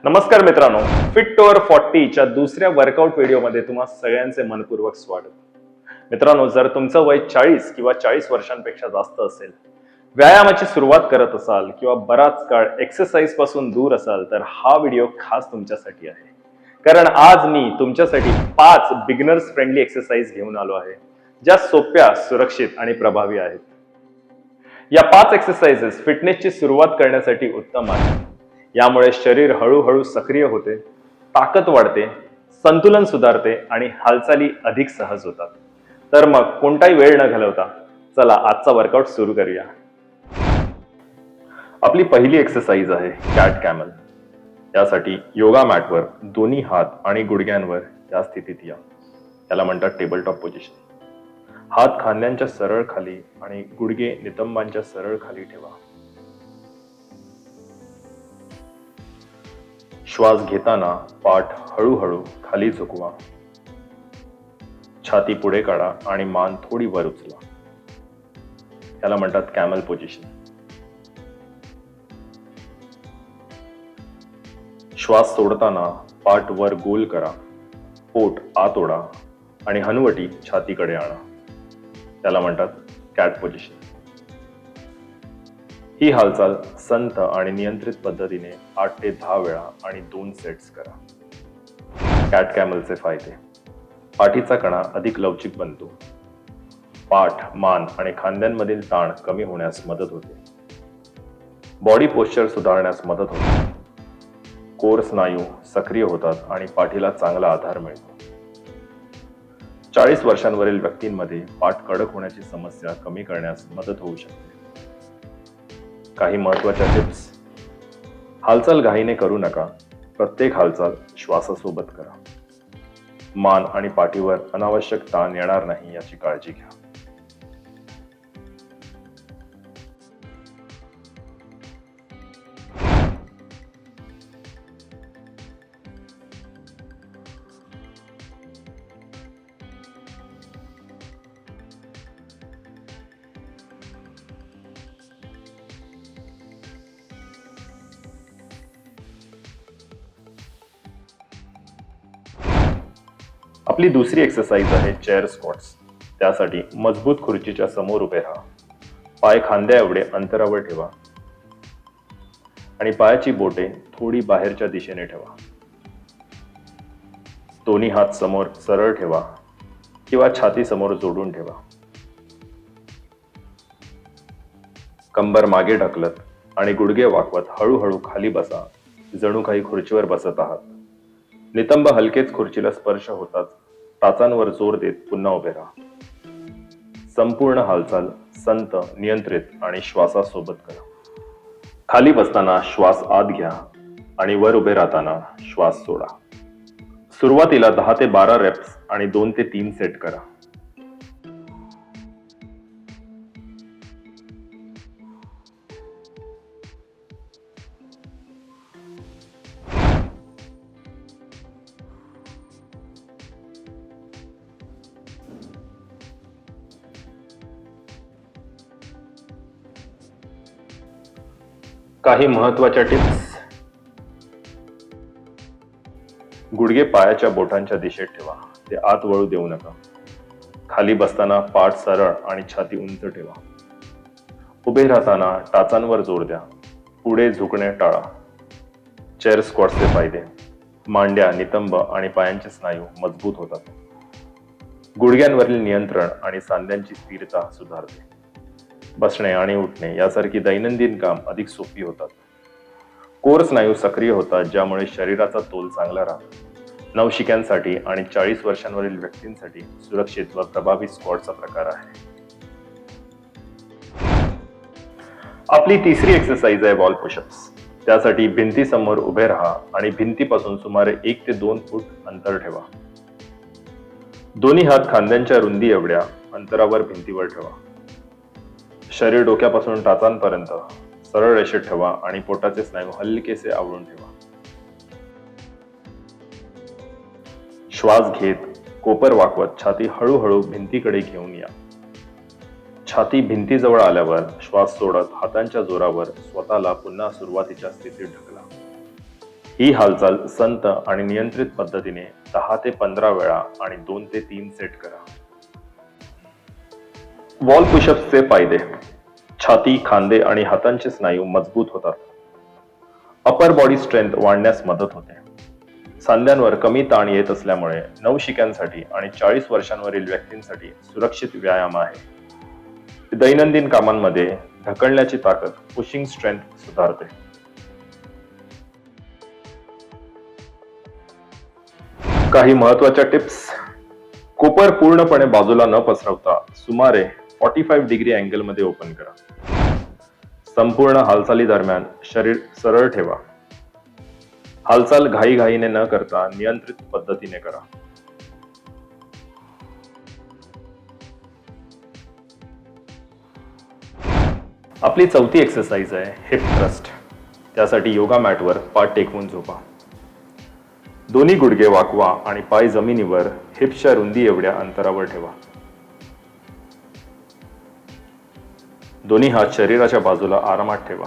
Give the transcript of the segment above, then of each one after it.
नमस्कार मित्रांनो, fit tour 40 च्या दुसऱ्या वर्कआउट व्हिडिओमध्ये तुम्हा सगळ्यांचे मनपूर्वक स्वागत. मित्रांनो, जर तुमचं वय 40 किंवा 40 वर्षांपेक्षा जास्त असेल, व्यायामाची सुरुवात करत असाल किंवा बराच काळ एक्सरसाइज पासून दूर असाल, तर हा व्हिडिओ खास तुमच्यासाठी आहे. कारण आज मी तुमच्यासाठी 5 बिगिनर्स फ्रेंडली एक्सरसाइज घेऊन आलो आहे, ज्या सोप्या, सुरक्षित आणि प्रभावी आहेत. या 5 एक्सरसाइजेस फिटनेसची सुरुवात करण्यासाठी उत्तम आहेत. यामुळे शरीर हळूहळू सक्रिय होते, ताकद वाढते, संतुलन सुधारते आणि हालचाली अधिक सहज होतात. तर मग कोणताही वेळ न घालवता चला आजचा वर्कआउट सुरू करूया. आपली पहिली एक्सरसाइज आहे कॅट कॅमल. यासाठी योगा मॅटवर दोन्ही हात आणि गुडघ्यांवर या स्थितीत या. याला म्हणतात टेबल टॉप पोझिशन. हात खांद्यांच्या सरळ खाली आणि गुडघे नितंबांच्या सरळ खाली ठेवा. श्वास घेताना पाठ हळूहळू खाली झुकवा. छाती पुढे काढा आणि मान थोडी वर उचला. याला म्हणतात कॅमल पोझिशन. श्वास सोडताना पाठ वर गोल करा, पोट आत ओढा आणि हनुवटी छातीकडे आणा. त्याला म्हणतात कॅट पोझिशन. ही हालचाल संथ आणि नियंत्रित पद्धतीने 8 ते 10 वेळा आणि 2 सेट्स करा. कॅट कॅमलचे फायदे: पाठीचा कणा अधिक लवचिक बनतो. पाठ, मान आणि खांद्यांमधील ताण कमी होण्यास मदत होते. बॉडी पोश्चर सुधारण्यास मदत होते. कोर स्नायू सक्रिय होतात आणि पाठीला चांगला आधार मिळतो. 40 वर्षांवरील व्यक्तींमध्ये पाठ कडक होण्याची समस्या कमी करण्यास मदत होऊ शकते. काही महत्त्वाच्या टिप्स: हालचाल घाईने करू नका. प्रत्येक हालचाल श्वासासोबत करा. मान आणि पाठीवर अनावश्यक ताण येणार नाही याची काळजी घ्या. आपली दुसरी एक्सरसाइज आहे चेअर स्क्वॉट्स. त्यासाठी मजबूत खुर्चीच्या समोर उभे राहा. पाय खांद्या एवढे अंतरावर ठेवा आणि पायाची बोटे थोडी बाहेरच्या दिशेने ठेवा. दोन्ही हात समोर सरळ ठेवा किंवा छाती समोर जोडून ठेवा. कंबर मागे ढकलत आणि गुडघे वाकवत हळूहळू खाली बसा, जणू काही खुर्चीवर बसत आहात. नितंब हलकेच खुर्चीला स्पर्श होताच टाचांवर जोर देत पुन्हा उभे राहा. संपूर्ण हालचाल संत, नियंत्रित आणि श्वासासोबत करा. खाली बसताना श्वास आत घ्या आणि वर उभे राहताना श्वास सोडा. सुरुवातीला 10 ते 12 रेप्स आणि 2 ते 3 सेट करा. काही महत्त्वाच्या टिप्स: गुडघे पायाच्या बोटांच्या दिशेत ठेवा. ते आत वळू देऊ नका. खाली बसताना पाठ सरळ आणि छाती उंच ठेवा. उभे राहताना टाचांवर जोर द्या. पुढे झुकणे टाळा. चेअर स्क्वॉट्सचे फायदे: मांड्या, नितंब आणि पायांचे स्नायू मजबूत होतात. गुडघ्यांवरील नियंत्रण आणि सांध्यांची स्थिरता सुधारते. बसणे आणि उठणे यासारखी दैनंदिन काम अधिक सोपी होतात. कोर स्नायू सक्रिय होतात, ज्यामुळे शरीराचा तोल चांगला राहतो. नवशिक्यांसाठी आणि 40 वर्षांवरील व्यक्तींसाठी सुरक्षित व प्रभावी स्क्वॉटचा प्रकार आहे. आपली तिसरी एक्सरसाइज आहे वॉल पुशअप्स. त्यासाठी भिंतीसमोर उभे राहा आणि भिंतीपासून सुमारे 1 ते 2 फूट अंतर ठेवा. दोन्ही हात खांद्यांच्या रुंदी एवढ्या अंतरावर भिंतीवर ठेवा. शरीर डोक्यापासून टाचांपर्यंत सरळ रेषेत ठेवा आणि पोटाचे स्नायू हलकेसे आवळून ठेवा. श्वास घेत कोपर वाकवत छाती हळूहळू भिंतीकडे घेऊन या. छाती भिंतीजवळ आल्यावर श्वास सोडत हातांच्या जोरावर स्वतःला पुन्हा सुरुवातीच्या स्थितीत ढकला. ही हालचाल संत आणि नियंत्रित पद्धतीने 10 ते 15 वेळा आणि 2 ते 3 सेट करा. वॉल पुशअप्सचे फायदे. छाती, खांदे आणि हातांचे स्नायू मजबूत होतात. अपर बॉडी स्ट्रेंथ वाढण्यास मदत होते. सांध्यांवर कमी ताण येत असल्यामुळे नवशिक्यांसाठी आणि 40 वर्षांवरील व्यक्तींसाठी सुरक्षित व्यायाम आहे. दैनंदिन कामांमध्ये ढकलण्याची ताकद, पुशिंग स्ट्रेंथ सुधारते. काही महत्त्वाच्या टिप्स. कोपर पूर्णपणे बाजूला न पसरवता सुमारे 45 डिग्री अँगल मध्ये ओपन करा. संपूर्ण हालचाली दरम्यान शरीर सरळ ठेवा. हालचाल घाईघाईने न करता नियंत्रित पद्धतीने करा. आपली चौथी एक्सरसाइज आहे हिप थ्रस्ट. त्यासाठी योगा मॅटवर पाठ टेकवून झोपा. दोन्ही गुडघे वाकवा आणि पाय जमिनीवर हिप्सच्या रुंदी एवढ्या अंतरावर ठेवा. दोन्ही हात शरीराच्या बाजूला आरामात ठेवा.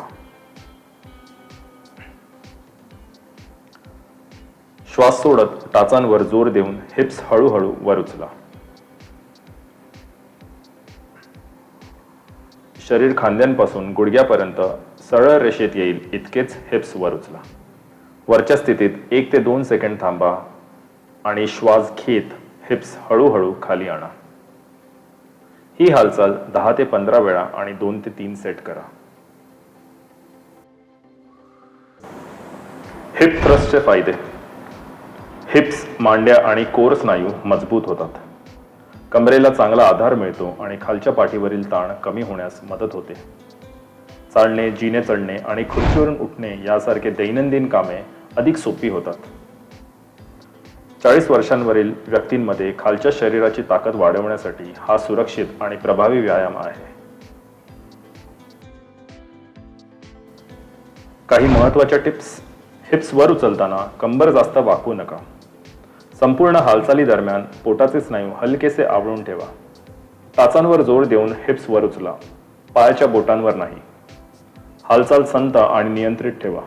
श्वास सोडत टाचांवर जोर देऊन हिप्स हळूहळू वर उचला. शरीर खांद्यांपासून गुडघ्यापर्यंत सरळ रेषेत येईल इतकेच हिप्स वर उचला. वरच्या स्थितीत 1 ते 2 सेकंड थांबा आणि श्वास घेत हिप्स हळूहळू खाली आणा. ही हालचाल 10 ते 15 वेळा आणि 2 ते 3 सेट करा. हिप थ्रस्टचे फायदे. हिप्स, मांड्या आणि कोर स्नायू मजबूत होतात. कमरेला चांगला आधार मिळतो आणि खालच्या पाठीवरील ताण कमी होण्यास मदत होते. चालणे, जिने चढणे आणि खुर्चीवरून उठणे यासारखे दैनंदिन कामे अधिक सोपी होतात. 40 वर्षांवरील व्यक्तींमध्ये खालच्या शरीराची ताकद वाढवण्यासाठी हा सुरक्षित आणि प्रभावी व्यायाम आहे. काही महत्त्वाच्या टिप्स. हिप्स वर उचलताना कंबर जास्त वाकवू नका. संपूर्ण हालचाली दरम्यान पोटाचे स्नायू हलकेसे आवळून ठेवा. टाचांवर जोर देऊन हिप्स वर उचला, पायाच्या बोटांवर नाही. हालचाल संत आणि नियंत्रित ठेवा.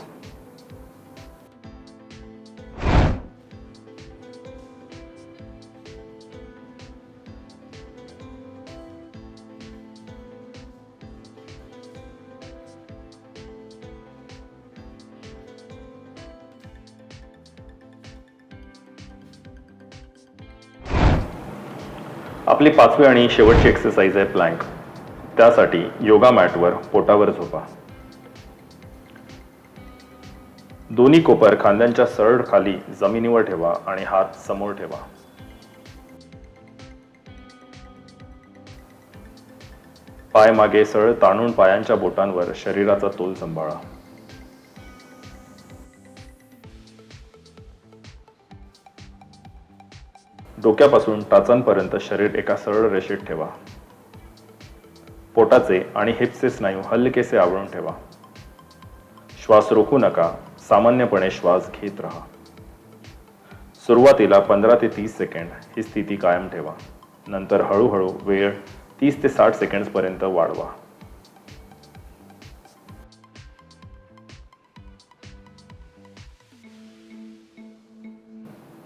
आपली 5वी आणि शेवटची एक्सरसाइज आहे प्लँक. त्यासाठी योगा मॅटवर पोटावर झोपा. दोन्ही कोपर खांद्यांच्या सरळ खाली जमिनीवर ठेवा आणि हात समोर ठेवा. पाय मागे सरळ ताणून पायांच्या बोटांवर शरीराचा तोल सांभाळा. डोक्यापासून टाचांपर्यंत शरीर एका सरळ रेषेत ठेवा. पोटाचे आणि हिप्सचे स्नायू हलकेसे आवळून ठेवा. श्वास रोखू नका, सामान्यपणे श्वास घेत राहा. सुरुवातीला 15 ते 30 सेकंड ही स्थिती कायम ठेवा. नंतर हळूहळू वेळ 30 ते 60 सेकंड्स पर्यंत वाढवा.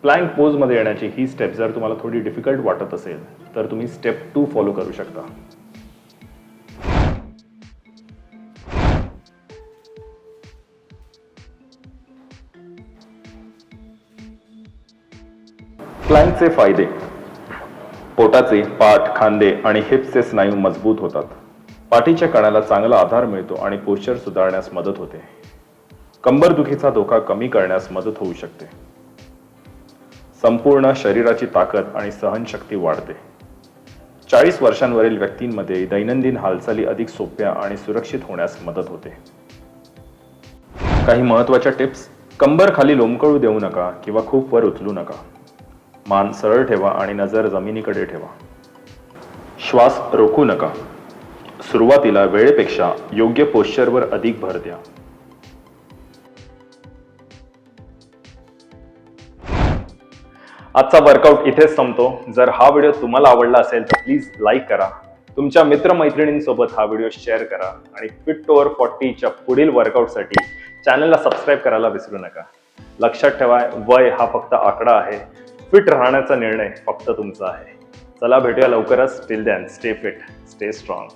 प्लँक पोज मध्ये येण्याची ही स्टेप जर तुम्हाला थोडी डिफिकल्ट वाटत असेल तर तुम्ही स्टेप 2 फॉलो करू शकता. प्लँकचे फायदे. पोटाचे, पाठ, खांदे आणि हिप्सचे स्नायू मजबूत होतात. पाठीच्या कण्याला चांगला आधार मिळतो आणि पोश्चर सुधारण्यास मदत होते. कंबरदुखीचा धोका कमी करण्यास मदत होऊ शकते. संपूर्ण शरीराची ताकद आणि सहनशक्ती वाढते. 40 वर्षांवरील व्यक्तींमध्ये दैनंदिन हालचाली अधिक सोप्या आणि सुरक्षित होण्यास मदत होते. काही महत्त्वाच्या टिप्स. कंबर खाली लोंबकळू देऊ नका किंवा खूप वर उचलू नका. मान सरळ ठेवा आणि नजर जमिनीकडे ठेवा. श्वास रोखू नका. सुरुवातीला वेळेपेक्षा योग्य पोश्चरवर अधिक भर द्या. आजचा वर्कआउट इथेच संपतो. जर हा व्हिडिओ तुम्हाला आवडला असेल तर प्लीज लाईक करा. तुमच्या मित्रमैत्रिणींसोबत हा व्हिडिओ शेअर करा आणि फिट टू ओव्हर 40 च्या पुढील वर्कआउटसाठी चॅनलला सबस्क्राईब करायला विसरू नका. लक्षात ठेवा, वय हा फक्त आकडा आहे. फिट राहण्याचा निर्णय फक्त तुमचा आहे. चला भेटूया लवकरच. Till then stay fit, stay strong.